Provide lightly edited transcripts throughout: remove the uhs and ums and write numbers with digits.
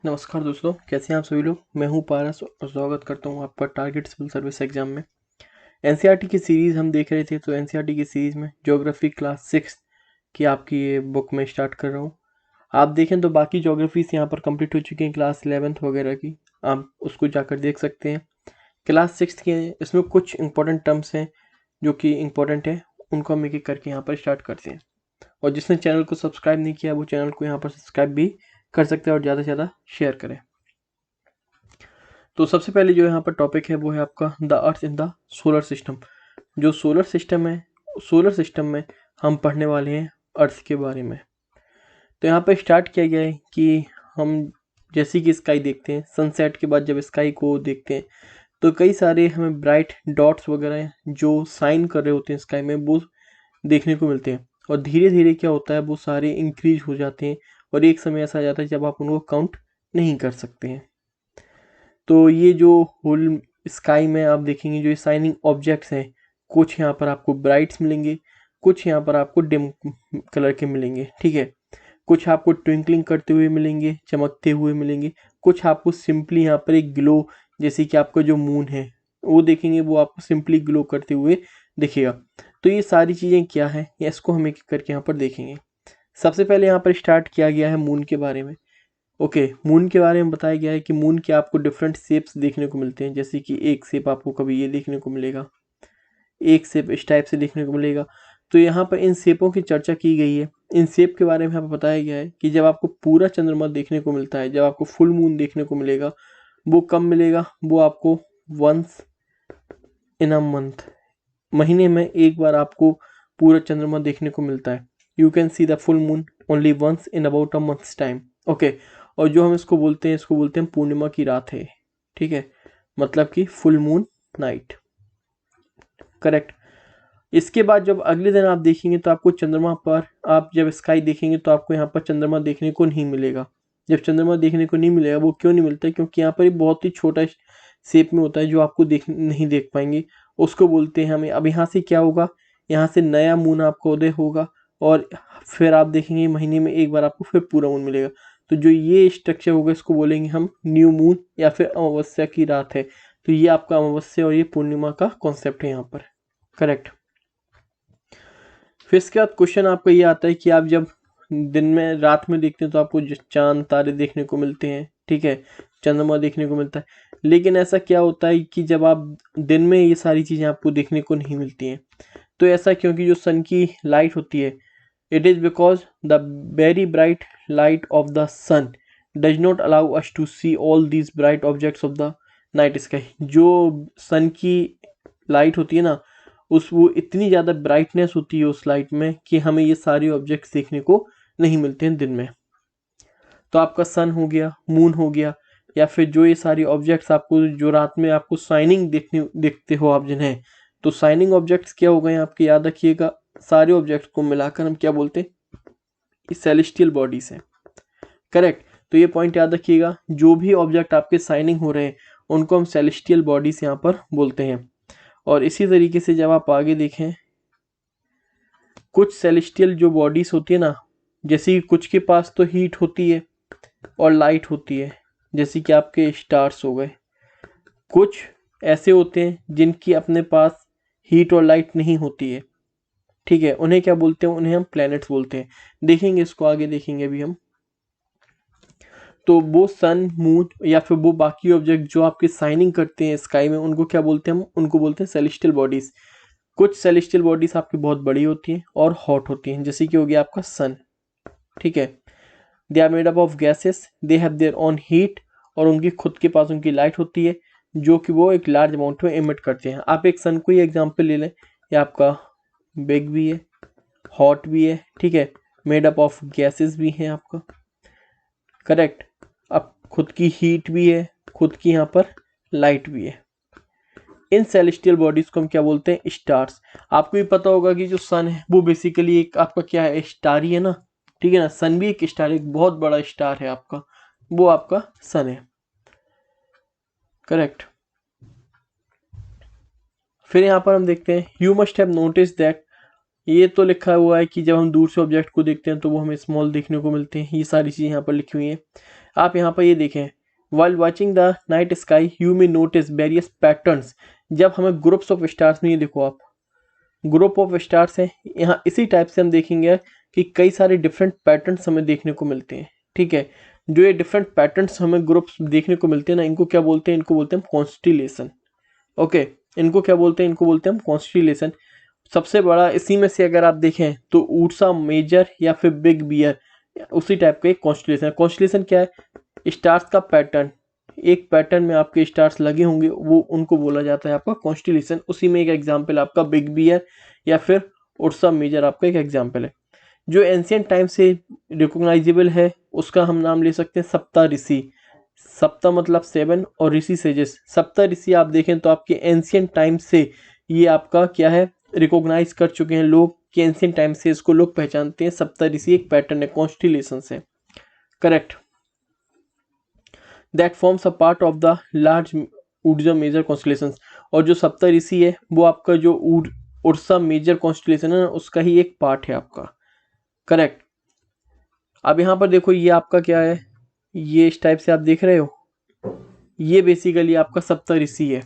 नमस्कार दोस्तों, कैसे हैं आप सभी लोग। मैं हूं पारस और स्वागत करता हूं आपका टारगेट सिविल सर्विस एग्जाम में। एनसीईआरटी की सीरीज़ हम देख रहे थे, तो एनसीईआरटी की सीरीज़ में ज्योग्राफी क्लास 6 की आपकी ये बुक में स्टार्ट कर रहा हूं। आप देखें तो बाकी ज्योग्राफीज यहाँ पर कंप्लीट हो चुकी हैं, क्लास 11th वगैरह की। आप उसको जाकर देख सकते हैं। क्लास 6 के इसमें कुछ इंपॉर्टेंट टर्म्स हैं जो कि इंपॉर्टेंट है, उनको हम एक एक करके यहाँ पर स्टार्ट करते हैं। और जिसने चैनल को सब्सक्राइब नहीं किया वो चैनल को यहाँ पर सब्सक्राइब भी कर सकते हैं और ज़्यादा से ज़्यादा शेयर करें। तो सबसे पहले जो यहाँ पर टॉपिक है वो है आपका the earth in the solar system. जो सोलर सिस्टम है, सोलर सिस्टम में हम पढ़ने वाले हैं अर्थ के बारे में। तो यहाँ पर स्टार्ट किया गया है कि हम जैसे कि स्काई देखते हैं, सनसेट के बाद जब स्काई को देखते हैं तो कई सारे हमें ब्राइट डॉट्स वगैरह जो साइन कर रहे होते हैं स्काई में, वो देखने को मिलते हैं। और धीरे धीरे क्या होता है, वो सारे इंक्रीज हो जाते हैं और एक समय ऐसा आ जाता है जब आप उनको काउंट नहीं कर सकते हैं। तो ये जो होल स्काई में आप देखेंगे जो ये साइनिंग ऑब्जेक्ट्स हैं, कुछ यहाँ पर आपको ब्राइट्स मिलेंगे, कुछ यहाँ पर आपको डिम कलर के मिलेंगे, ठीक है। कुछ आपको ट्विंकलिंग करते हुए मिलेंगे, चमकते हुए मिलेंगे, कुछ आपको सिंपली यहाँ पर एक ग्लो, जैसे कि आपका जो मून है वो देखेंगे, वो आपको सिंपली ग्लो करते हुए दिखेगा। तो ये सारी चीज़ें क्या है, इसको हम एक करके यहाँ पर देखेंगे। सबसे पहले यहाँ पर स्टार्ट किया गया है मून के बारे में। ओके, मून के बारे में बताया गया है कि मून के आपको डिफरेंट शेप्स देखने को मिलते हैं। जैसे कि एक शेप आपको कभी ये देखने को मिलेगा, एक शेप इस टाइप से देखने को मिलेगा। तो यहाँ पर इन शेपों की चर्चा की गई है। इन शेप के बारे में यहाँ पर बताया गया है कि जब आपको पूरा चंद्रमा देखने को मिलता है, जब आपको फुल मून देखने को मिलेगा, वो कब मिलेगा, वो आपको वंस इन अ मंथ, महीने में एक बार आपको पूरा चंद्रमा देखने को मिलता है। You can see the full moon only once in about a month's time. Okay, और जो हम इसको बोलते हैं, इसको बोलते हैं पूर्णिमा की रात है, ठीक है, मतलब कि फुल मून नाइट, करेक्ट। इसके बाद जब अगले दिन आप देखेंगे तो आपको चंद्रमा पर, आप जब स्काई देखेंगे तो आपको यहाँ पर चंद्रमा देखने को नहीं मिलेगा। जब चंद्रमा देखने को नहीं मिलेगा, वो क्यों नहीं मिलता है, क्योंकि यहाँ पर ये बहुत ही छोटा शेप में होता है जो आपको नहीं देख पाएंगे, उसको बोलते हैं हमें। अब यहाँ से क्या होगा, यहाँ से नया मून आपको उदय होगा और फिर आप देखेंगे महीने में एक बार आपको फिर पूरा मून मिलेगा। तो जो ये स्ट्रक्चर होगा इसको बोलेंगे हम न्यू मून या फिर अमावस्या की रात है। तो ये आपका अमावस्या और ये पूर्णिमा का कॉन्सेप्ट है यहाँ पर, करेक्ट। फिर इसके बाद क्वेश्चन आपका ये आता है कि आप जब दिन में, रात में देखते हैं तो आपको चांद तारे देखने को मिलते हैं, ठीक है, चंद्रमा देखने को मिलता है। लेकिन ऐसा क्या होता है कि जब आप दिन में ये सारी चीज़ें आपको देखने को नहीं मिलती हैं, तो ऐसा क्योंकि जो सन की लाइट होती है, it is because the very bright light of the sun does not allow us to see all these bright objects of the night sky. जो सन की लाइट होती है ना, वो इतनी ज़्यादा ब्राइटनेस होती है उस लाइट में कि हमें ये सारे ऑब्जेक्ट्स देखने को नहीं मिलते हैं दिन में। तो आपका सन हो गया, मून हो गया, या फिर जो ये सारे ऑब्जेक्ट्स आपको जो रात में आपको शाइनिंग देखते हो आप जिन्हें, तो शाइनिंग ऑब्जेक्ट्स क्या हो गए आपके, याद रखिएगा, सारे ऑब्जेक्ट्स को मिलाकर हम क्या बोलते हैं, सेलेस्टियल बॉडीज हैं, करेक्ट। तो ये पॉइंट याद रखिएगा, जो भी ऑब्जेक्ट आपके शाइनिंग हो रहे हैं उनको हम सेलेस्टियल बॉडीज यहाँ पर बोलते हैं। और इसी तरीके से जब आप आगे देखें, कुछ सेलेस्टियल जो बॉडीज होती है ना, जैसे कि कुछ के पास तो हीट होती है और लाइट होती है, जैसे कि आपके स्टार्स हो गए। कुछ ऐसे होते हैं जिनकी अपने पास हीट और लाइट नहीं होती है, ठीक है, उन्हें क्या बोलते हैं, उन्हें हम प्लैनेट्स बोलते हैं। देखेंगे इसको आगे, देखेंगे अभी हम। तो वो सन, मून या फिर वो बाकी ऑब्जेक्ट जो आपके शाइनिंग करते हैं स्काई में, उनको क्या बोलते हैं, हम उनको बोलते हैं सेलेस्टियल बॉडीज। कुछ सेलेस्टियल बॉडीज आपकी बहुत बड़ी होती हैं और हॉट होती हैं, जैसे कि हो गया आपका सन, ठीक है। They are made up of gases, they have their own heat, और उनकी खुद के पास उनकी लाइट होती है जो कि वो एक लार्ज अमाउंट में इमिट करते हैं। आप एक सन को ही एग्जांपल ले लें, ये आपका बिग भी है, हॉट भी है, ठीक है, मेड अप ऑफ गैसेस भी हैं आपका, करेक्ट। अब खुद की हीट भी है, खुद की यहाँ पर लाइट भी है। इन सेलेस्टियल बॉडीज को हम क्या बोलते हैं, स्टार्स। आपको भी पता होगा कि जो सन है वो बेसिकली एक आपका क्या है, स्टार ही है ना, ठीक है ना। सन भी एक स्टार, एक बहुत बड़ा स्टार है आपका, वो आपका सन है, करेक्ट। फिर यहाँ पर हम देखते हैं, you must have notice that, ये तो लिखा हुआ है कि जब हम दूर से ऑब्जेक्ट को देखते हैं तो वो हमें स्मॉल देखने को मिलते हैं, ये सारी चीज़ें यहाँ पर लिखी हुई हैं। आप यहाँ पर ये देखें, while watching the night sky you may notice various patterns. जब हमें ग्रुप्स ऑफ स्टार्स में, ये देखो आप ग्रुप ऑफ स्टार्स हैं, यहाँ इसी टाइप से हम देखेंगे कि कई सारे डिफरेंट पैटर्न्स हमें देखने को मिलते हैं। ठीक है, जो ये डिफरेंट पैटर्न्स हमें ग्रुप्स देखने को मिलते हैं ना, इनको क्या बोलते हैं? इनको बोलते हैं कॉन्स्टिलेशन। ओके, इनको क्या बोलते हैं? इनको बोलते हैं हम कॉन्स्टिलेशन। सबसे बड़ा इसी में से अगर आप देखें तो उर्सा मेजर या फिर बिग बियर उसी टाइप का एक कॉन्स्टिलेशन है। कॉन्स्टिलेशन क्या है? स्टार्स का पैटर्न, एक पैटर्न में आपके स्टार्स लगे होंगे, वो उनको बोला जाता है आपका कॉन्स्टिलेशन। उसी में एक एग्जांपल आपका बिग बियर या फिर उर्सा मेजर आपका एक एग्जांपल है। जो एंशियंट टाइम से रिकॉग्नाइजेबल है उसका हम नाम ले सकते हैं सप्ता ऋषि। सप्ता मतलब 7 और ऋषि सेजेस। सप्ता ऋषि आप देखें तो आपके एंशियंट टाइम से ये आपका क्या है, रिकॉग्नाइज कर चुके हैं लोग कि एंशियंट टाइम से इसको लोग पहचानते हैं। सप्ता ऋषि एक पैटर्न है कॉन्स्टिलेशन से। Correct. That forms a part of the large उर्जा मेजर कॉन्स्टिलेशन। और जो सप्ता ऋषि है वो आपका जो उर्सा मेजर कॉन्स्टिलेशन है ना, उसका ही एक पार्ट है आपका। करेक्ट। अब यहाँ पर देखो ये आपका क्या है, ये इस टाइप से आप देख रहे हो, ये बेसिकली आपका सप्ता ऋषि है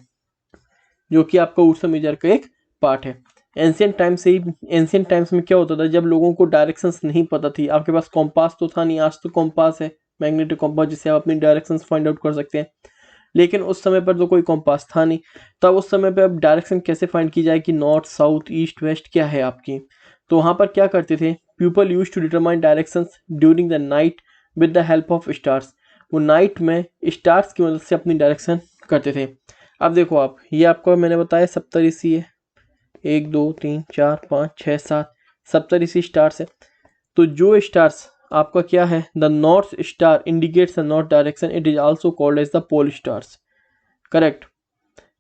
जो कि आपका उर्सा मेजर का एक पार्ट है। एंशियंट टाइम से ही, एंशियंट टाइम्स में क्या होता था, जब लोगों को डायरेक्शंस नहीं पता थी, आपके पास कॉम्पास तो था नहीं, आज तो कॉम्पास है, मैग्नेटिक कॉम्पास, जिससे आप अपनी डायरेक्शंस फाइंड आउट कर सकते हैं। लेकिन उस समय पर तो कोई कॉम्पास था नहीं, तब उस समय पर अब डायरेक्शन कैसे फाइंड की जाए कि नॉर्थ साउथ ईस्ट वेस्ट क्या है आपकी। तो वहाँ पर क्या करते थे, people use to determine directions during the night with the help of stars. वो नाइट में स्टार्स की मदद से अपनी डायरेक्शन करते थे। अब देखो आप, ये आपको मैंने बताया सप्ता ऋषि है, 1 2 3 4 5 6 7 सप्ता ऋषि स्टार्स है। तो जो स्टार्स आपका क्या है, the north star indicates the north direction, it is also called as the pole stars. Correct.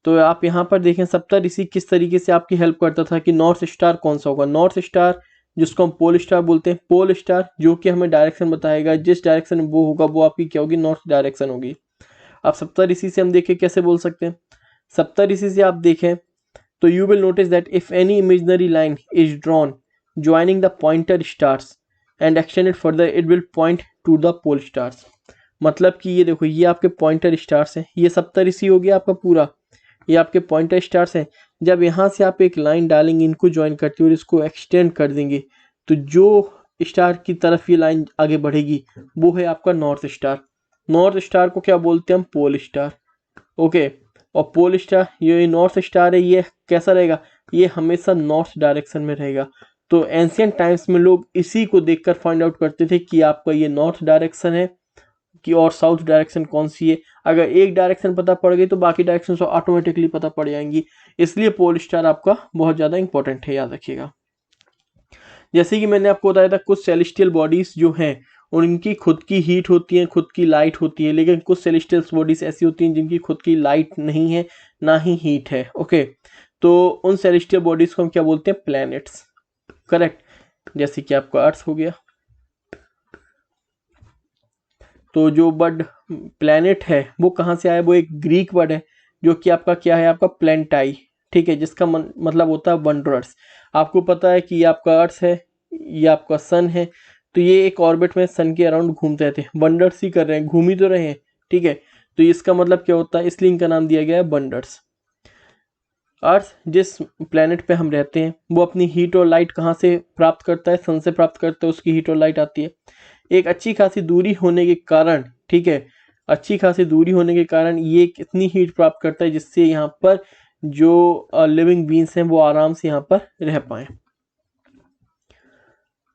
तो आप यहाँ पर देखें सप्ता ऋषि किस तरीके से आपकी हेल्प करता था कि नॉर्थ स्टार कौन सा होगा। नॉर्थ स्टार जिसको हम पोल स्टार बोलते हैं, पोल स्टार जो कि हमें डायरेक्शन बताएगा, जिस डायरेक्शन में वो होगा वो आपकी क्या होगी, नॉर्थ डायरेक्शन होगी। अब सप्ता ऋषि से हम देखें कैसे बोल सकते हैं। सप्ता ऋषि से आप देखें तो you will notice that if any imaginary line is drawn joining the pointer stars and extended further it will point to the pole stars. मतलब कि ये देखो, ये आपके पॉइंटर स्टार्स हैं, ये सप्ता ऋषि हो गया आपका पूरा, ये आपके पॉइंटर स्टार्स हैं। जब यहाँ से आप एक लाइन डालेंगे, इनको ज्वाइन करते हुए और इसको एक्सटेंड कर देंगे, तो जो स्टार की तरफ ये लाइन आगे बढ़ेगी वो है आपका नॉर्थ स्टार। नॉर्थ स्टार को क्या बोलते हैं हम, पोल स्टार। ओके। और पोल स्टार, ये नॉर्थ स्टार है, ये कैसा रहेगा, ये हमेशा नॉर्थ डायरेक्शन में रहेगा। तो एंशियंट टाइम्स में लोग इसी को देखकर फाइंड आउट करते थे कि आपका ये नॉर्थ डायरेक्शन है कि और साउथ डायरेक्शन कौन सी है। अगर एक डायरेक्शन पता पड़ गई तो बाकी डायरेक्शन तो ऑटोमेटिकली पता पड़ जाएंगी। इसलिए पोल स्टार आपका बहुत ज़्यादा इंपॉर्टेंट है, याद रखिएगा। जैसे कि मैंने आपको बताया था, कुछ सेलेस्टियल बॉडीज जो हैं उनकी खुद की हीट होती है, खुद की लाइट होती है, लेकिन कुछ सेलेस्टियल बॉडीज ऐसी होती हैं जिनकी खुद की लाइट नहीं है ना ही हीट है। ओके, तो उन सेलेस्टियल बॉडीज को हम क्या बोलते हैं, प्लैनेट्स। करेक्ट। जैसे कि आपका अर्थ हो गया, तो जो वर्ड प्लैनेट है वो कहाँ से आया, वो एक ग्रीक वर्ड है जो कि आपका क्या है, आपका प्लेंटाई। ठीक है, जिसका मतलब होता है वंडरर्स। आपको पता है कि ये आपका अर्थ है, ये आपका सन है, तो ये एक ऑर्बिट में सन के अराउंड घूमते रहते हैं, वंडर्स ही कर रहे हैं, घूम ही तो रहे हैं। ठीक है, तो इसका मतलब क्या होता है, इसलिए इनका नाम दिया गया है वंडर्स। अर्थ जिस प्लेनेट पे हम रहते हैं वो अपनी हीट और लाइट कहाँ से प्राप्त करता है, सन से प्राप्त करता है, उसकी हीट और लाइट आती है। एक अच्छी खासी दूरी होने के कारण, ठीक है, अच्छी खासी दूरी होने के कारण ये कितनी हीट प्राप्त करता है जिससे यहाँ पर जो लिविंग बींग्स हैं वो आराम से यहाँ पर रह पाए।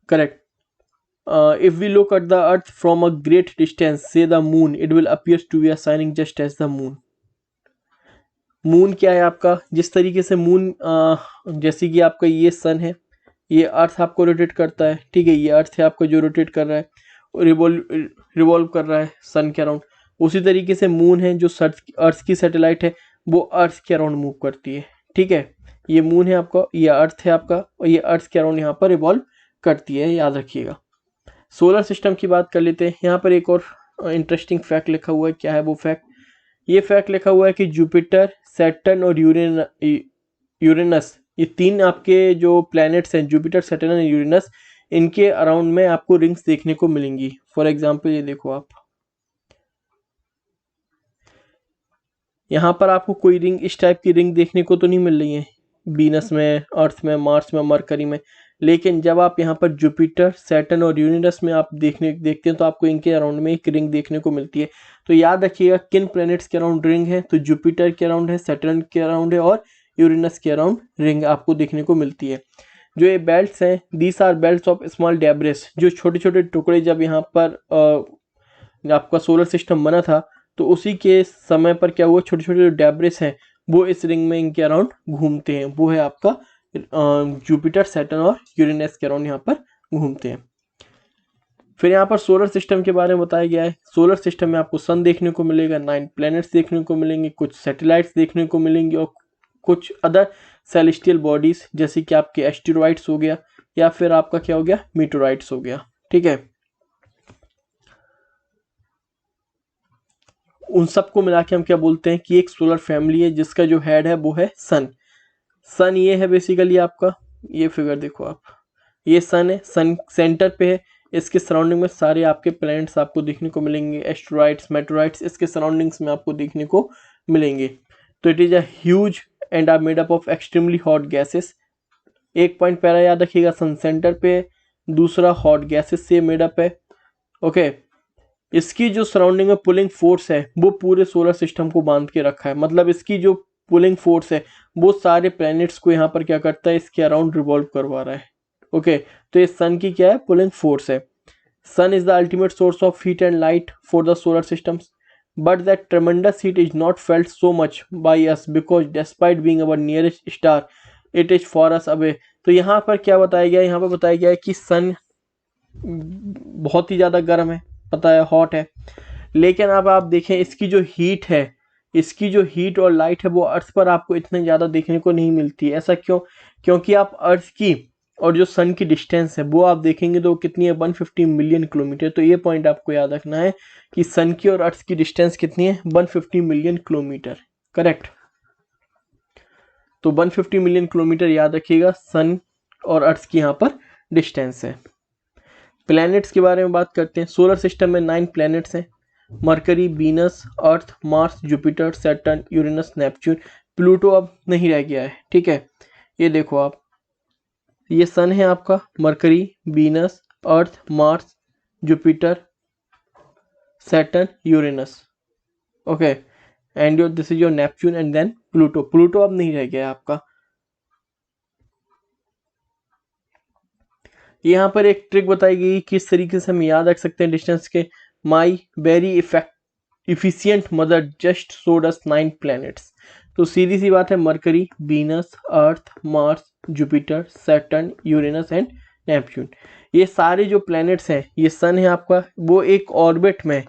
Correct. If we look at the earth from a great distance से the moon, it will appears to be shining just as the moon. Moon क्या है आपका, जिस तरीके से मून जैसे कि आपका ये सन है, ये अर्थ आपको रोटेट करता है। ठीक है, ये अर्थ है आपका जो रोटेट कर रहा है, रिवॉल्व कर रहा है सन के अराउंड। उसी तरीके से मून है जो अर्थ की सैटेलाइट है, वो अर्थ के अराउंड मूव करती है। ठीक है, ये मून है आपका, ये अर्थ है आपका, और ये अर्थ के अराउंड यहाँ पर रिवॉल्व करती है, याद रखिएगा। सोलर सिस्टम की बात कर लेते हैं। यहाँ पर एक और इंटरेस्टिंग फैक्ट लिखा हुआ है। क्या है वो फैक्ट, ये फैक्ट लिखा हुआ है कि जुपिटर, सैटर्न और यूरेनस, ये तीन आपके जो प्लैनेट्स हैं, जुपिटर, सैटर्न और यूरेनस, इनके अराउंड में आपको रिंग्स देखने को मिलेंगी। फॉर एग्जांपल ये देखो आप, यहाँ पर आपको कोई रिंग, इस टाइप की रिंग देखने को तो नहीं मिल रही है वीनस में, अर्थ में, मार्स में, मरकरी में। लेकिन जब आप यहाँ पर जुपिटर, सैटर्न और यूरेनस में आप देखते हैं तो आपको इनके अराउंड में एक रिंग देखने को मिलती है। तो याद रखिएगा किन प्लैनेट्स के अराउंड रिंग है, तो जुपिटर के अराउंड है, सैटर्न के अराउंड है और यूरेनस के अराउंड रिंग आपको देखने को मिलती है। जो ये बेल्ट्स हैं, these are belts of small debris, जो छोटे छोटे टुकड़े जब यहाँ पर आपका सोलर सिस्टम बना था तो उसी के समय पर क्या हुआ, छोटे छोटे जो डेब्रिस हैं वो इस रिंग में इनके अराउंड घूमते हैं। वो है आपका जुपिटर, सैटर्न और यूरेनस के अराउंड यहाँ पर घूमते हैं। फिर यहाँ पर सोलर सिस्टम के बारे में बताया गया है। सोलर सिस्टम में आपको सन देखने को मिलेगा, 9 प्लैनेट्स देखने को मिलेंगे, कुछ सैटेलाइट्स देखने को मिलेंगे और कुछ अदर सेलेस्टियल बॉडीज जैसे कि आपके एस्टेरॉइड्स हो गया या फिर आपका क्या हो गया, मीटोराइट्स हो गया। ठीक है, उन सबको मिला के हम क्या बोलते हैं कि एक सोलर फैमिली है जिसका जो हेड है वो है सन। सन ये है बेसिकली आपका, ये फिगर देखो आप, ये सन है, सन सेंटर पे है, इसके सराउंडिंग में सारे आपके प्लैनेट्स आपको देखने को मिलेंगे, एस्टेरॉइड्स, मेटोराइट्स इसके सराउंडिंग्स में आपको देखने को मिलेंगे। तो it is a huge and are made up of extremely hot gases. एक पॉइंट पहला याद रखिएगा, सन सेंटर पे, दूसरा हॉट गैसेस से मेड अप है। ओके, इसकी जो सराउंडिंग में पुलिंग फोर्स है वो पूरे सोलर सिस्टम को बांध के रखा है। मतलब इसकी जो पुलिंग फोर्स है वो सारे प्लैनेट्स को यहाँ पर क्या करता है, इसके अराउंड रिवॉल्व करवा रहा है। ओके, तो ये सन की क्या है, पुलिंग फोर्स है। Sun is the ultimate source of heat and light for the solar systems, but that tremendous heat is not felt so much by us because despite being our nearest star it is far us away। तो यहाँ पर क्या बताया गया है, यहाँ पर बताया गया है कि सन बहुत ही ज़्यादा गर्म है, पता है, हॉट है, लेकिन अब आप देखें इसकी जो हीट है, इसकी जो हीट और लाइट है वो अर्थ पर आपको इतने ज़्यादा देखने को नहीं मिलती है। ऐसा क्यों? क्योंकि आप अर्थ की और जो सन की डिस्टेंस है वो आप देखेंगे तो कितनी है, 150 मिलियन किलोमीटर। तो ये पॉइंट आपको याद रखना है कि सन की और अर्थ की डिस्टेंस कितनी है, 150 मिलियन किलोमीटर। करेक्ट, तो 150 मिलियन किलोमीटर याद रखिएगा सन और अर्थ की यहाँ पर डिस्टेंस है। प्लैनेट्स के बारे में बात करते हैं। सोलर सिस्टम में 9 प्लैनेट्स हैं, Mercury, Venus, Earth, Mars, Jupiter, Saturn, Uranus, Neptune. Pluto अब नहीं रह गया है। ठीक है, ये देखो आप, ये सन है आपका, Mercury, Venus, Earth, Mars, Jupiter, Saturn, Uranus. Okay, and your this is your Neptune and then Pluto. Pluto अब नहीं रह गया है आपका। यहाँ पर एक ट्रिक बताई गई किस तरीके से हम याद रख सकते हैं डिस्टेंस के। My very efficient mother just showed us 9 planets. तो सीधी सी बात है, Mercury, Venus, Earth, Mars, Jupiter, Saturn, Uranus and Neptune, ये सारे जो प्लैनेट्स हैं, ये सन है आपका, वो एक ऑर्बिट में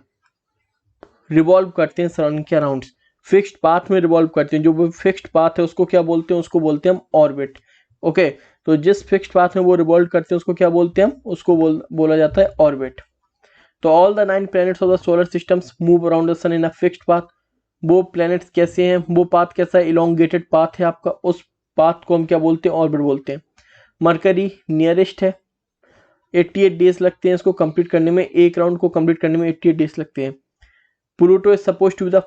रिवॉल्व करते हैं सन के अराउंड, फिक्स्ड पाथ में रिवॉल्व करते हैं। जो वो फिक्स्ड पाथ है उसको क्या बोलते हैं, उसको बोलते हैं हम ऑर्बिट। ओके, तो जिस फिक्स्ड पाथ में वो रिवॉल्व करते हैं उसको क्या बोलते हैं हम, उसको बोला जाता है ऑर्बिट। तो all the 9 planets of the solar systems move around the sun in a fixed path. वो प्लैनेट्स कैसे हैं, वो पाथ कैसा है, इलोंगेटेड पाथ है आपका, उस पाथ को हम क्या बोलते हैं, ऑर्बिट बोलते हैं। मरकरी नियरेस्ट है, 88 डेज लगते हैं इसको कंप्लीट करने में, एक राउंड को कंप्लीट करने में 88 डेज लगते हैं। Pluto is suppose to be the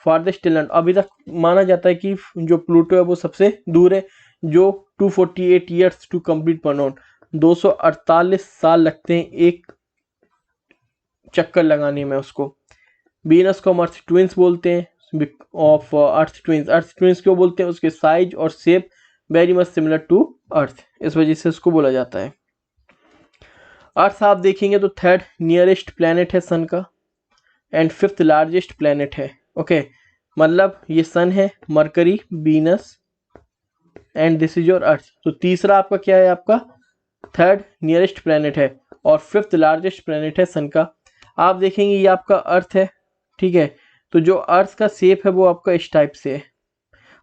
farthest land, अभी तक माना जाता है कि जो प्लूटो है वो सबसे दूर है, जो 248 years to complete one out, 248 साल लगते हैं एक चक्कर लगाने में उसको। वीनस को हम अर्थ ट्विंस बोलते हैं, of Earth twins. Earth twins क्यों बोलते हैं, उसके साइज और shape very much similar to Earth, इस वजह से उसको बोला जाता है। अर्थ आप देखेंगे तो 3rd नियरेस्ट प्लैनेट है सन का एंड 5th लार्जेस्ट प्लैनेट है। ओके, मतलब ये सन है, Mercury, Venus and this is your earth. तो तीसरा आपका क्या है, आपका 3rd नियरेस्ट प्लैनेट है और 5th लार्जेस्ट प्लैनेट है सन का। आप देखेंगे ये आपका अर्थ है, ठीक है, तो जो अर्थ का शेप है वो आपका इस टाइप से है।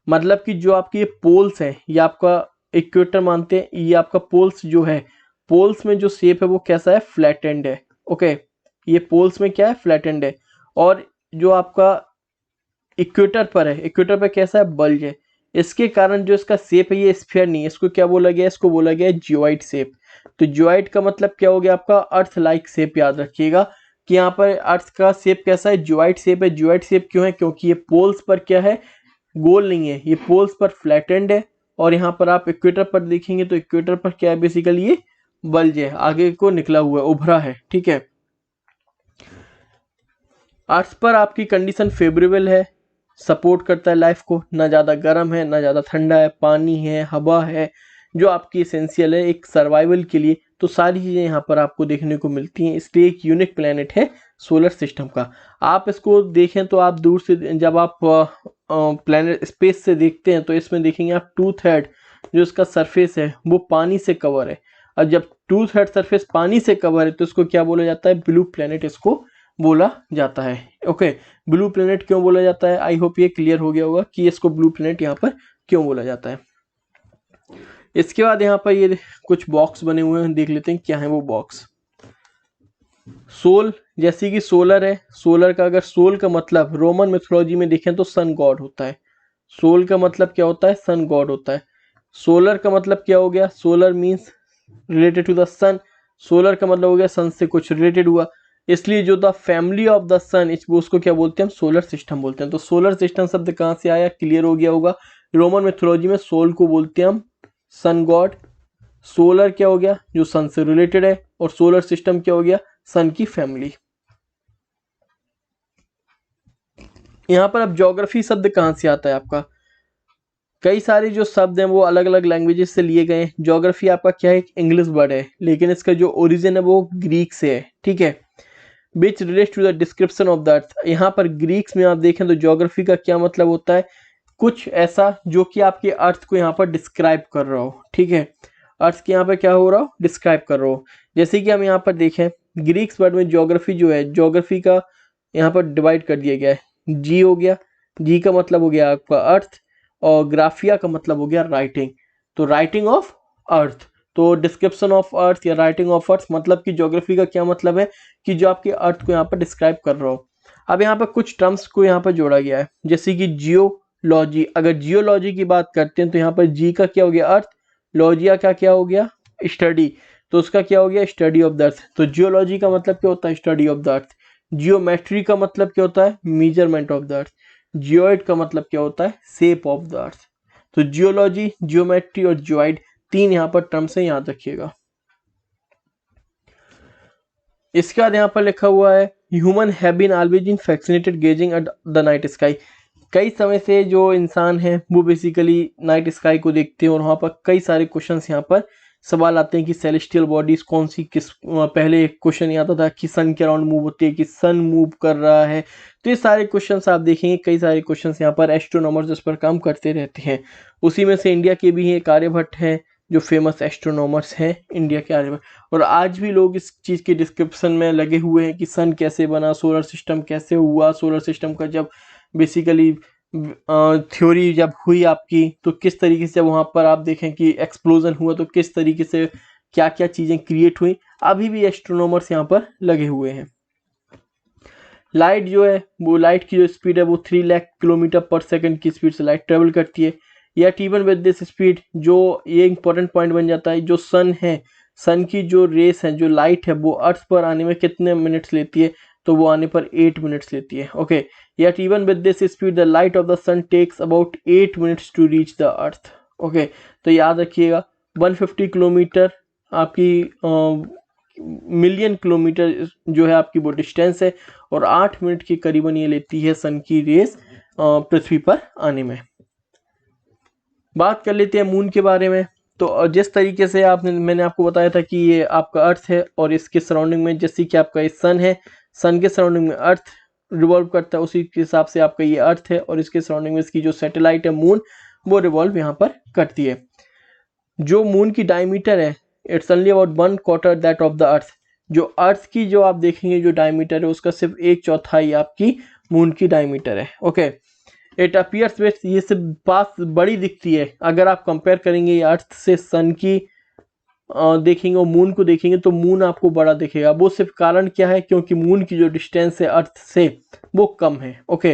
मतलब कि जो आपके ये पोल्स हैं, ये आपका इक्वेटर मानते हैं, ये आपका पोल्स जो है, पोल्स में जो शेप है वो कैसा है, फ्लैट एंड है। ओके, ये पोल्स में क्या है, फ्लैट एंड है। और जो आपका इक्वेटर पर है, इक्वेटर पर कैसा है, बल्ज है। इसके कारण जो इसका शेप है ये स्फीयर नहीं है, इसको क्या बोला गया, इसको बोला गया है जियोइड शेप। तो जियोइड का मतलब क्या हो गया आपका, अर्थ लाइक शेप, याद रखिएगा। कि यहाँ पर अर्थ का शेप कैसा है, ज्वाइड शेप है। ज्वाइड शेप क्यों है, क्योंकि ये पोल्स पर क्या है, गोल नहीं है, ये पोल्स पर फ्लैटेंड है। और यहाँ पर आप इक्वेटर पर देखेंगे तो इक्वेटर पर क्या है, बेसिकली ये बल्ज है, आगे को निकला हुआ है, उभरा है, ठीक है। अर्थ पर आपकी कंडीशन फेवरेबल है, सपोर्ट करता है लाइफ को, ना ज़्यादा गर्म है ना ज़्यादा ठंडा है, पानी है, हवा है, जो आपकी एसेंशियल है एक सर्वाइवल के लिए। तो सारी चीज़ें यहाँ पर आपको देखने को मिलती हैं, इसलिए एक यूनिक प्लेनेट है सोलर सिस्टम का। आप इसको देखें तो आप दूर से जब आप प्लेनेट स्पेस से देखते हैं तो इसमें देखेंगे आप 2/3 जो इसका सरफेस है वो पानी से कवर है। और जब 2/3 सरफेस पानी से कवर है तो इसको क्या बोला जाता है, ब्लू प्लेनेट इसको बोला जाता है। ओके, ब्लू प्लेनेट क्यों बोला जाता है, आई होप ये क्लियर हो गया होगा कि इसको ब्लू प्लेनेट यहाँ पर क्यों बोला जाता है। इसके बाद यहाँ पर ये कुछ बॉक्स बने हुए हैं, देख लेते हैं क्या है वो बॉक्स। सोल, जैसे कि सोलर है, सोलर का अगर सोल का मतलब रोमन मिथोलॉजी में देखें तो सन गॉड होता है। सोल का मतलब क्या होता है, सन गॉड होता है। सोलर का मतलब क्या हो गया, solar means related to the sun, solar का मतलब हो गया सन से कुछ रिलेटेड हुआ, इसलिए जो द फैमिली ऑफ द सन उसको क्या बोलते हैं, हम सोलर सिस्टम बोलते हैं। तो सोलर सिस्टम शब्द कहाँ से आया, क्लियर हो गया होगा। रोमन मिथोलॉजी में सोल को बोलते हैं हम सन गॉड, सोलर क्या हो गया जो सन से रिलेटेड है, और सोलर सिस्टम क्या हो गया, सन की फैमिली। यहां पर अब ज्योग्राफी शब्द कहां से आता है आपका, कई सारे जो शब्द हैं वो अलग अलग लैंग्वेजेस से लिए गए हैं। ज्योग्राफी आपका क्या है, एक इंग्लिश वर्ड है, लेकिन इसका जो ओरिजिन है वो ग्रीक से है, ठीक है। Which relates to the description of the Earth, यहाँ पर ग्रीक्स में आप देखें तो ज्योग्राफी का क्या मतलब होता है, कुछ ऐसा जो कि आपके अर्थ को यहाँ पर डिस्क्राइब कर रहा हो, ठीक है। अर्थ के यहाँ पर क्या हो रहा हो, डिस्क्राइब कर रहा हो। जैसे कि हम यहाँ पर देखें ग्रीक्स वर्ड में ज्योग्राफी जो है, ज्योग्राफी का यहाँ पर डिवाइड कर दिया गया है। जी हो गया, जी का मतलब हो गया आपका अर्थ, और ग्राफिया का मतलब हो गया राइटिंग, तो राइटिंग ऑफ अर्थ। तो डिस्क्रिप्शन ऑफ अर्थ या राइटिंग ऑफ अर्थ मतलब कि ज्योग्राफी का क्या मतलब है, कि जो आपके अर्थ को यहाँ पर डिस्क्राइब कर रहा हो। अब यहाँ पर कुछ टर्म्स को यहाँ पर जोड़ा गया है, जैसे कि जियोलॉजी, अगर जियोलॉजी की बात करते हैं तो यहाँ पर जी का क्या हो गया अर्थ, लॉजिया का क्या हो गया स्टडी, तो उसका क्या हो गया स्टडी ऑफ द अर्थ। तो जियोलॉजी का मतलब क्या होता है, study of the earth. Geometry का मतलब क्या होता है, measurement of the earth. Geoid का मतलब क्या होता है, शेप ऑफ द अर्थ। तो जियोलॉजी, जियोमेट्री और जियोइड, तीन यहाँ पर टर्म्स है, याद रखिएगा। इसके बाद यहाँ पर लिखा हुआ है human have been always in fascinated gazing at the night sky. कई समय से जो इंसान है वो बेसिकली नाइट स्काई को देखते हैं, और वहाँ पर कई सारे क्वेश्चंस यहाँ पर सवाल आते हैं कि सेलेस्टियल बॉडीज कौन सी, किस पहले एक क्वेश्चन ये आता था कि सन के अराउंड मूव होती है, कि सन मूव कर रहा है। तो ये सारे क्वेश्चंस आप देखेंगे, कई सारे क्वेश्चंस यहाँ पर एस्ट्रोनॉमर्स इस पर काम करते रहते हैं। उसी में से इंडिया के भी एक आर्यभट्ट हैं जो फेमस एस्ट्रोनॉमर्स हैं इंडिया के आर्यभट्ट, और आज भी लोग इस चीज़ के डिस्क्रिप्शन में लगे हुए हैं कि सन कैसे बना, सोलर सिस्टम कैसे हुआ, सोलर सिस्टम का जब बेसिकली थ्योरी जब हुई आपकी तो किस तरीके से वहाँ पर आप देखें कि एक्सप्लोजन हुआ, तो किस तरीके से क्या क्या चीज़ें क्रिएट हुई, अभी भी एस्ट्रोनॉमर्स यहाँ पर लगे हुए हैं। लाइट जो है वो, लाइट की जो स्पीड है वो 3 लाख किलोमीटर पर सेकंड की स्पीड से लाइट ट्रेवल करती है। या इवन विद दिस स्पीड, जो ये इंपॉर्टेंट पॉइंट बन जाता है, जो सन है, सन की जो रेस है, जो लाइट है, वो अर्थ पर आने में कितने मिनट्स लेती है, तो वो आने पर 8 मिनट्स लेती है। Okay, yet even with this speed the light of the sun takes about 8 minutes to reach the earth। Okay, तो याद रखिएगा 150 किलोमीटर आपकी मिलियन किलोमीटर जो है आपकी वो डिस्टेंस है, और 8 मिनट की करीबन ये लेती है सन की रेस पृथ्वी पर आने में। बात कर लेते हैं मून के बारे में। तो जिस तरीके से मैंने आपको बताया था कि ये आपका अर्थ है, और इसके सराउंडिंग में जैसे कि आपका ये सन है, सन के सराउंडिंग में अर्थ रिवॉल्व करता है, उसी के हिसाब से आपका ये अर्थ है, और इसके सराउंडिंग में इसकी जो सैटेलाइट है मून, वो रिवॉल्व यहाँ पर करती है। जो मून की डायमीटर है, it's only about 1/4 that of the अर्थ। जो अर्थ की जो आप देखेंगे जो डायमीटर है उसका सिर्फ 1/4 आपकी मून की डायमीटर है। ओके, इट अपीयर्स विथ, ये सिर्फ पास बड़ी दिखती है, अगर आप कंपेयर करेंगे अर्थ से सन की देखेंगे और मून को देखेंगे तो मून आपको बड़ा दिखेगा। वो सिर्फ कारण क्या है, क्योंकि मून की जो डिस्टेंस है अर्थ से वो कम है। ओके,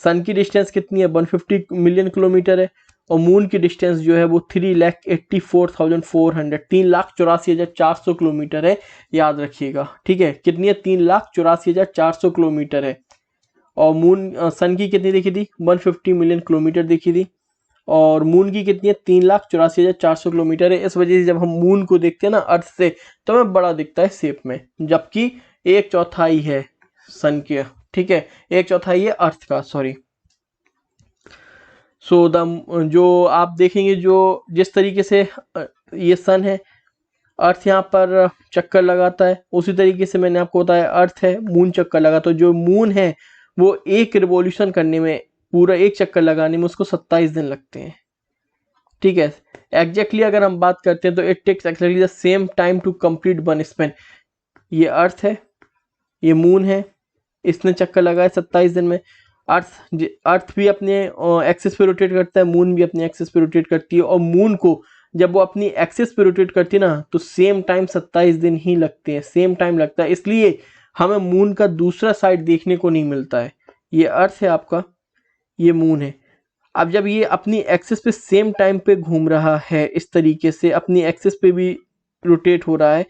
सन की डिस्टेंस कितनी है, 150 मिलियन किलोमीटर है, और मून की डिस्टेंस जो है वो 3,84,400 3,84,400 किलोमीटर है, याद रखिएगा। ठीक है, कितनी है? 3,84,400 किलोमीटर है। और मून सन की कितनी देखी थी? 150 मिलियन किलोमीटर देखी थी। और मून की कितनी है? 3,84,400 किलोमीटर है। इस वजह से जब हम मून को देखते हैं ना अर्थ से, तो हमें बड़ा दिखता है शेप में, जबकि 1/4 है सन के। ठीक है, 1/4 है अर्थ का, सॉरी। सो जो आप देखेंगे, जो जिस तरीके से ये सन है, अर्थ यहाँ पर चक्कर लगाता है, उसी तरीके से मैंने आपको बताया अर्थ है, मून चक्कर लगाता है। जो मून है वो एक रिवॉल्यूशन करने में, पूरा एक चक्कर लगाने में उसको 27 दिन लगते हैं। ठीक है, एग्जैक्टली अगर हम बात करते हैं तो it takes exactly the same time to complete one spin. ये अर्थ है, ये मून है, इसने चक्कर लगाया 27 दिन में। अर्थ भी अपने एक्सिस पे रोटेट करता है, मून भी अपने एक्सिस पे रोटेट करती है। और मून को जब वो अपनी एक्सिस पे रोटेट करती है ना, तो सेम टाइम 27 दिन ही लगते हैं, सेम टाइम लगता है। इसलिए हमें मून का दूसरा साइड देखने को नहीं मिलता है। ये अर्थ है आपका, ये मून है। अब जब ये अपनी एक्सिस पे सेम टाइम पे घूम रहा है, इस तरीके से अपनी एक्सिस पे भी रोटेट हो रहा है,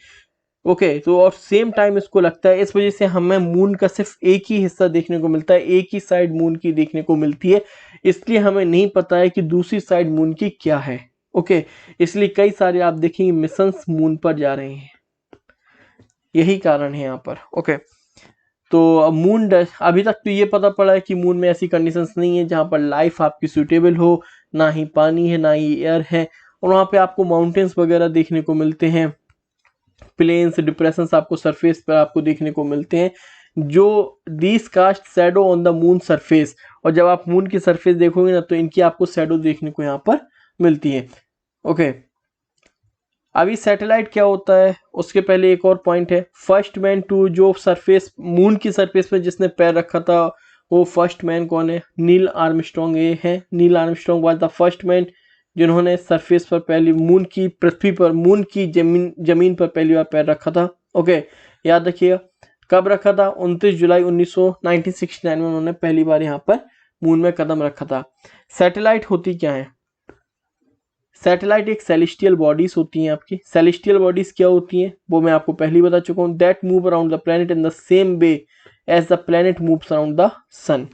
ओके, तो और सेम टाइम इसको लगता है, इस वजह से हमें मून का सिर्फ एक ही हिस्सा देखने को मिलता है, एक ही साइड मून की देखने को मिलती है। इसलिए हमें नहीं पता है कि दूसरी साइड मून की क्या है। ओके, इसलिए कई सारे आप देखेंगे मिशंस मून पर जा रहे हैं, यही कारण है यहाँ पर। ओके, तो अब मून अभी तक तो ये पता पड़ा है कि मून में ऐसी कंडीशंस नहीं है जहाँ पर लाइफ आपकी सूटेबल हो, ना ही पानी है, ना ही एयर है। और वहाँ पे आपको माउंटेन्स वगैरह देखने को मिलते हैं, प्लेन्स, डिप्रेशंस आपको सरफेस पर आपको देखने को मिलते हैं, जो these cast shadow on the moon surface. और जब आप मून की सरफेस देखोगे ना, तो इनकी आपको शैडो देखने को यहाँ पर मिलती है। ओके, अभी सैटेलाइट क्या होता है उसके पहले एक और पॉइंट है। फर्स्ट मैन टू, जो सरफेस, मून की सरफेस पे जिसने पैर रखा था, वो फर्स्ट मैन कौन है? नील आर्मस्ट्रॉन्ग ये है। Neil Armstrong was the first man जिन्होंने सरफेस पर पहली, मून की पृथ्वी पर, मून की जमीन पर पहली बार पैर रखा था। ओके, याद रखिएगा कब रखा था? 29 जुलाई 1969 में उन्होंने पहली बार यहाँ पर मून में कदम रखा था। सैटेलाइट होती क्या है? सैटेलाइट एक सेलेस्टियल बॉडीज होती हैं आपकी। सेलेस्टियल बॉडीज क्या होती हैं वो मैं आपको पहले ही बता चुका हूँ। That move around the planet in the same way as the planet moves around the sun.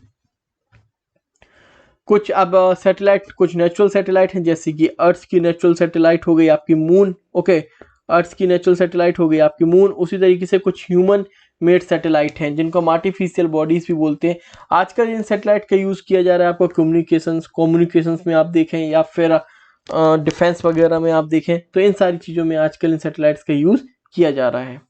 कुछ अब सैटेलाइट, कुछ नेचुरल सैटेलाइट हैं, जैसे कि अर्थ की नेचुरल सैटेलाइट हो गई आपकी मून। ओके, अर्थ की नेचुरल सैटेलाइट हो गई आपकी मून। उसी तरीके से कुछ ह्यूमन मेड सैटेलाइट हैं जिनको हम आर्टिफिशियल बॉडीज भी बोलते हैं। आजकल इन सैटेलाइट का यूज किया जा रहा है आपको कम्युनिकेशंस में आप देखें, या फिर डिफेंस वगैरह में आप देखें, तो इन सारी चीजों में आजकल इन सैटेलाइट्स का यूज किया जा रहा है।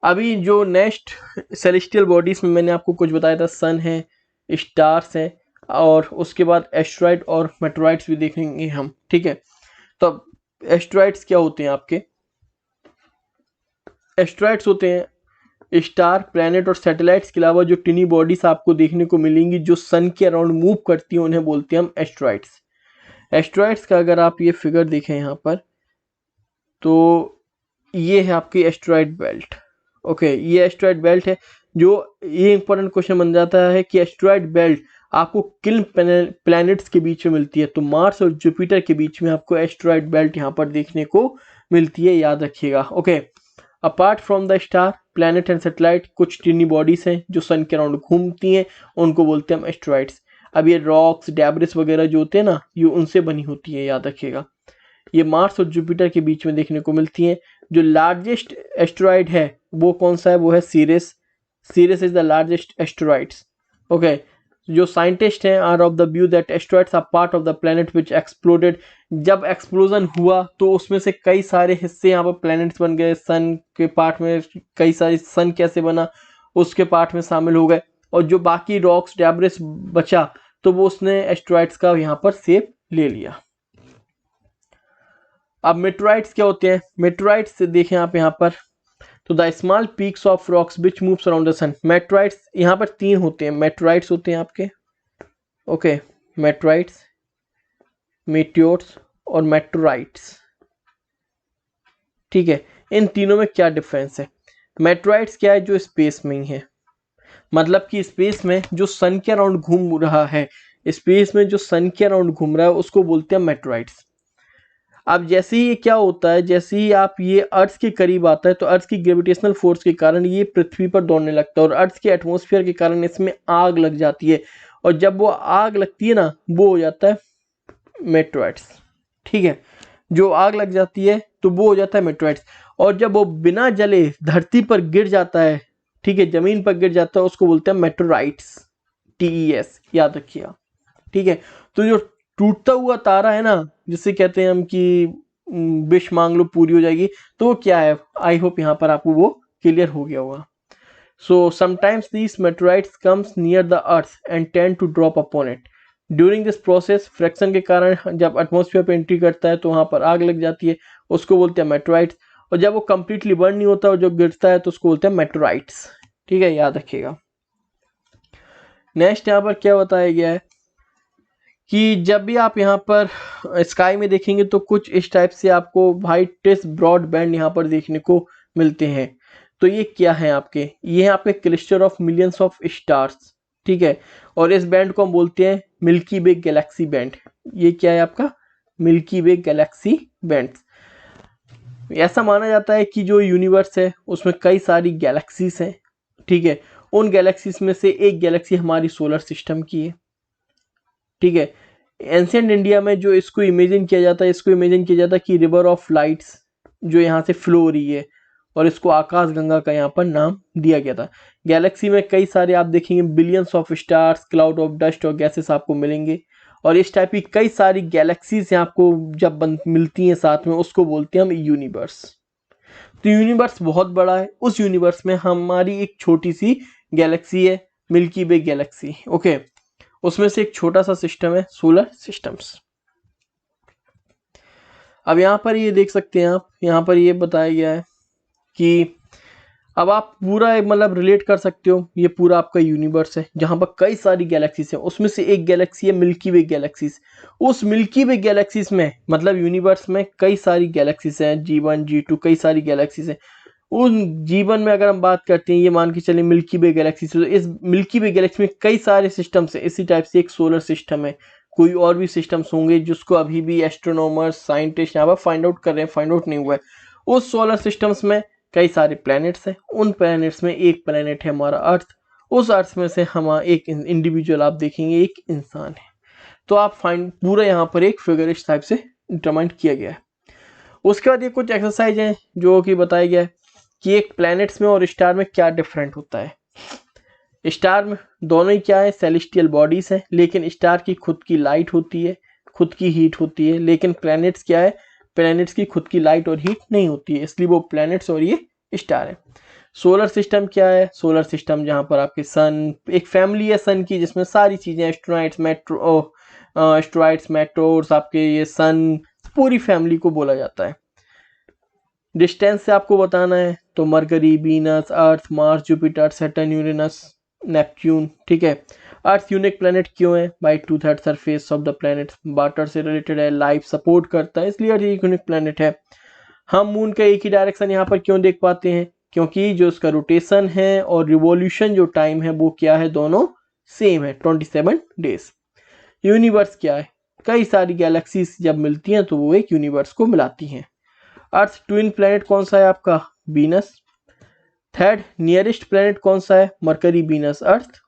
अभी जो नेक्स्ट सेलेस्टियल बॉडीज में मैंने आपको कुछ बताया था, सन है, स्टार्स है, और उसके बाद एस्ट्रॉइड और मेटेरॉइड्स भी देखेंगे हम। ठीक है, तो एस्ट्रॉइड्स क्या होते हैं आपके? एस्ट्रॉइड्स होते हैं स्टार, प्लैनेट और सैटेलाइट्स के अलावा जो टिनी बॉडीज आपको देखने को मिलेंगी जो सन के अराउंड मूव करती हैं, उन्हें बोलते हैं हम एस्ट्रॉइड्स। एस्ट्रॉइड्स का अगर आप ये फिगर देखें यहाँ पर, तो ये है आपकी एस्ट्रॉइड बेल्ट। ओके, ये एस्ट्रॉइड बेल्ट है। जो ये इंपॉर्टेंट क्वेश्चन बन जाता है कि एस्ट्रॉइड बेल्ट आपको किन प्लैनेट्स के बीच में मिलती है, तो मार्स और जुपिटर के बीच में आपको एस्ट्रॉइड बेल्ट यहाँ पर देखने को मिलती है, याद रखिएगा। Okay, apart from the star, planet and satellite, कुछ टिनी बॉडीज हैं जो सन के अराउंड घूमती हैं, उनको बोलते हैं हम एस्ट्रॉइड्स। अब ये रॉक्स, डेब्रिस वगैरह जो होते हैं ना, ये उनसे बनी होती है, याद रखिएगा। ये मार्स और जुपिटर के बीच में देखने को मिलती हैं। जो लार्जेस्ट एस्ट्रॉइड है वो कौन सा है? वो है Ceres. Ceres is the largest asteroids. Okay, जो साइंटिस्ट हैं are of the view that asteroids are part of the planet which exploded. जब एक्सप्लोजन हुआ तो उसमें से कई सारे हिस्से यहाँ पर प्लैनेट्स बन गए। सन के पार्ट में कई सारे, सन कैसे बना उसके पार्ट में शामिल हो गए, और जो बाकी रॉक्स, डेब्रिस बचा तो वो उसने एस्ट्रॉइड्स का यहाँ पर शेप ले लिया। अब मेटेराइट्स क्या होते हैं? मेटेराइट्स देखें आप यहाँ पर, तो the small pieces of rocks which moves around the sun. Meteorites यहाँ पर 3 होते हैं। मेटेराइट्स होते हैं आपके, ओके, मेटेराइट्स, मेटियोर्स और मेटेराइट्स। ठीक है, इन तीनों में क्या डिफरेंस है? मेटेराइट्स क्या है? जो स्पेस में ही है, मतलब कि स्पेस में जो सन के अराउंड घूम रहा है, स्पेस में जो सन के अराउंड घूम रहा है उसको बोलते हैं मेटेराइट्स। अब जैसे ही ये क्या होता है, जैसे ही आप ये अर्थ के करीब आता है तो अर्थ की ग्रेविटेशनल फोर्स के कारण ये पृथ्वी पर दौड़ने लगता है और अर्थ के एटमॉस्फेयर के कारण इसमें आग लग जाती है, और जब वो आग लगती है ना वो हो जाता है मेटेराइट्स। ठीक है, जो आग लग जाती है तो वो हो जाता है मेटेराइट्स, और जब वो बिना जले धरती पर गिर जाता है, ठीक है, जमीन पर गिर जाता है, उसको बोलते हैं मेटेराइट्स, TES, याद रखिएगा। ठीक है, तो जो टूटता हुआ तारा है ना, जिसे कहते हैं हम कि विश मांग लो पूरी हो जाएगी, तो वो क्या है, आई होप यहाँ पर आपको वो क्लियर हो गया होगा। So sometimes these meteorites comes near the earth and tend to drop upon it. During this process friction के कारण जब एटमॉस्फेयर पे एंट्री करता है तो वहाँ पर आग लग जाती है, उसको बोलते हैं मेटेराइट्स, और जब वो कंप्लीटली बर्न नहीं होता और जो गिरता है तो उसको बोलते हैं मेटेराइट्स। ठीक है, याद रखिएगा। नेक्स्ट यहाँ पर क्या बताया गया है कि जब भी आप यहाँ पर स्काई में देखेंगे तो कुछ इस टाइप से आपको वाइटिश ब्रॉड बैंड यहाँ पर देखने को मिलते हैं। तो ये क्या है आपके, ये है आपके cluster of millions of stars. ठीक है, और इस बैंड को हम बोलते हैं मिल्की वे गैलेक्सी बैंड। ये क्या है आपका, मिल्की वे गैलेक्सी बैंड। ऐसा माना जाता है कि जो यूनिवर्स है उसमें कई सारी गैलेक्सीज हैं। ठीक है, उन गैलेक्सीज में से एक गैलेक्सी हमारी सोलर सिस्टम की है। ठीक है, एंशिएंट इंडिया में जो इसको इमेजिन किया जाता है, इसको इमेजिन किया जाता है कि रिवर ऑफ लाइट्स जो यहाँ से फ्लो हो रही है, और इसको आकाश गंगा का यहाँ पर नाम दिया गया था। गैलेक्सी में कई सारे आप देखेंगे billions of stars, cloud of dust और गैसेस आपको मिलेंगे, और इस टाइप की कई सारी गैलेक्सीज आपको जब मिलती हैं साथ में, उसको बोलते हैं हम यूनिवर्स। तो यूनिवर्स बहुत बड़ा है, उस यूनिवर्स में हमारी एक छोटी सी गैलेक्सी है, मिल्की वे गैलेक्सी। ओके, उसमें से एक छोटा सा सिस्टम है सोलर सिस्टम्स। अब यहाँ पर ये देख सकते हैं आप, यहाँ पर ये बताया गया है कि अब आप पूरा मतलब रिलेट कर सकते हो, ये पूरा आपका यूनिवर्स है जहाँ पर कई सारी गैलेक्सीज है, उसमें से एक गैलेक्सी है मिल्की वे गैलेक्सीज। उस मिल्की वे गैलेक्सीज में मतलब यूनिवर्स में कई सारी गैलेक्सीज हैं, G1 G2 कई सारी गैलेक्सीज हैं। उन जीवन में अगर हम बात करते हैं, ये मान के चले मिल्की वे गैलेक्सी से, तो इस मिल्की वे गैलेक्सी में कई सारे सिस्टम्स हैं। इसी टाइप से एक सोलर सिस्टम है, कोई और भी सिस्टम्स होंगे जिसको अभी भी एस्ट्रोनॉमर्स साइंटिस्ट यहाँ पर फाइंड आउट कर रहे हैं, फाइंड आउट नहीं हुआ है। उस सोलर सिस्टम्स में कई सारे प्लैनेट्स हैं, उन प्लैनेट्स में एक प्लैनेट है हमारा अर्थ। उस अर्थ में से हम एक इंडिविजुअल आप देखेंगे एक इंसान है। तो आप फाइंड पूरा यहाँ पर एक फिगर इस टाइप से डिटरमाइन किया गया है। उसके बाद ये कुछ एक्सरसाइज हैं जो कि बताया गया है कि एक प्लैनेट्स में और स्टार में क्या डिफरेंट होता है। स्टार में दोनों ही क्या है, सेलेस्टियल बॉडीज हैं, लेकिन स्टार की खुद की लाइट होती है, खुद की हीट होती है, लेकिन प्लैनेट्स क्या है, प्लैनेट्स की खुद की लाइट और हीट नहीं होती है, इसलिए वो प्लैनेट्स और ये स्टार है। सोलर सिस्टम क्या है, सोलर सिस्टम जहाँ पर आपके सन, एक फैमिली है सन की जिसमें सारी चीजें एस्ट्रॉइड्स मेट्रोस आपके ये सन, पूरी फैमिली को बोला जाता है। डिस्टेंस से आपको बताना है तो Mercury, Venus, Earth, Mars, Jupiter, Saturn, Uranus, Neptune. ठीक है, अर्थ यूनिक प्लेनेट क्यों है, by 2/3 surface of the planet, water से रिलेटेड है, लाइफ सपोर्ट करता है, इसलिए अर्थ एक यूनिक प्लेनेट है। हम मून का एक ही डायरेक्शन यहाँ पर क्यों देख पाते हैं, क्योंकि जो उसका रोटेशन है और रिवॉल्यूशन जो टाइम है वो क्या है, दोनों सेम है, 27 डेज। यूनिवर्स क्या है, कई सारी गैलेक्सीज जब मिलती हैं तो वो एक यूनिवर्स को मिलाती हैं। अर्थ ट्विन प्लेनेट कौन सा है आपका, वीनस। थर्ड नियरेस्ट प्लेनेट कौन सा है, मरकरी, वीनस, अर्थ।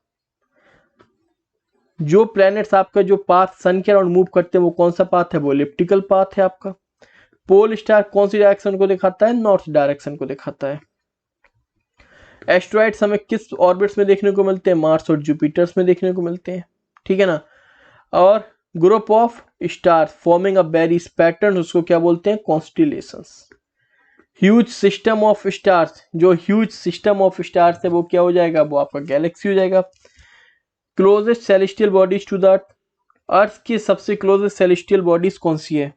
जो प्लैनेट्स आपका जो पाथ सन के अराउंड मूव करते हैं वो कौन सा पाथ है, वो एलिप्टिकल पाथ है आपका। पोल स्टार कौन सी डायरेक्शन को दिखाता है, नॉर्थ डायरेक्शन को दिखाता है। एस्ट्रॉइड्स हमें किस ऑर्बिट्स में देखने को मिलते हैं, मार्स और जुपिटर्स में देखने को मिलते हैं। ठीक है ना, और group of star forming a various pattern, उसको क्या बोलते हैं, constellations. Huge system of stars, जो ह्यूज सिस्टम ऑफ स्टार्स है वो क्या हो जाएगा, वो आपका गैलेक्सी हो जाएगा। Closest celestial bodies to the earth, Earth की सबसे क्लोजेस्ट सेलेस्टियल बॉडीज कौन सी है,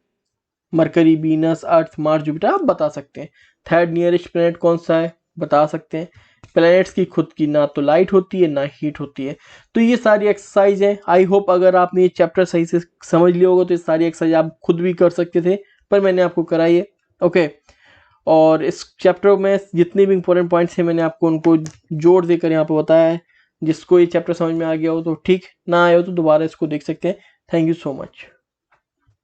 Mercury, Venus, Earth, Mars, Jupiter, आप बता सकते हैं। थर्ड नियरेस्ट प्लैनेट कौन सा है, बता सकते हैं। प्लैनेट्स की खुद की ना तो लाइट होती है ना हीट होती है। तो ये सारी एक्सरसाइज है। आई होप अगर आपने ये चैप्टर सही से समझ लिया होगा तो ये सारी एक्सरसाइज आप खुद भी कर सकते थे, पर मैंने आपको कराई है। ओके, और इस चैप्टर में जितने भी इंपॉर्टेंट पॉइंट्स हैं मैंने आपको उनको जोड़ देकर यहाँ पे बताया है। जिसको ये चैप्टर समझ में आ गया हो तो ठीक, ना आया हो तो दोबारा इसको देख सकते हैं। Thank you so much.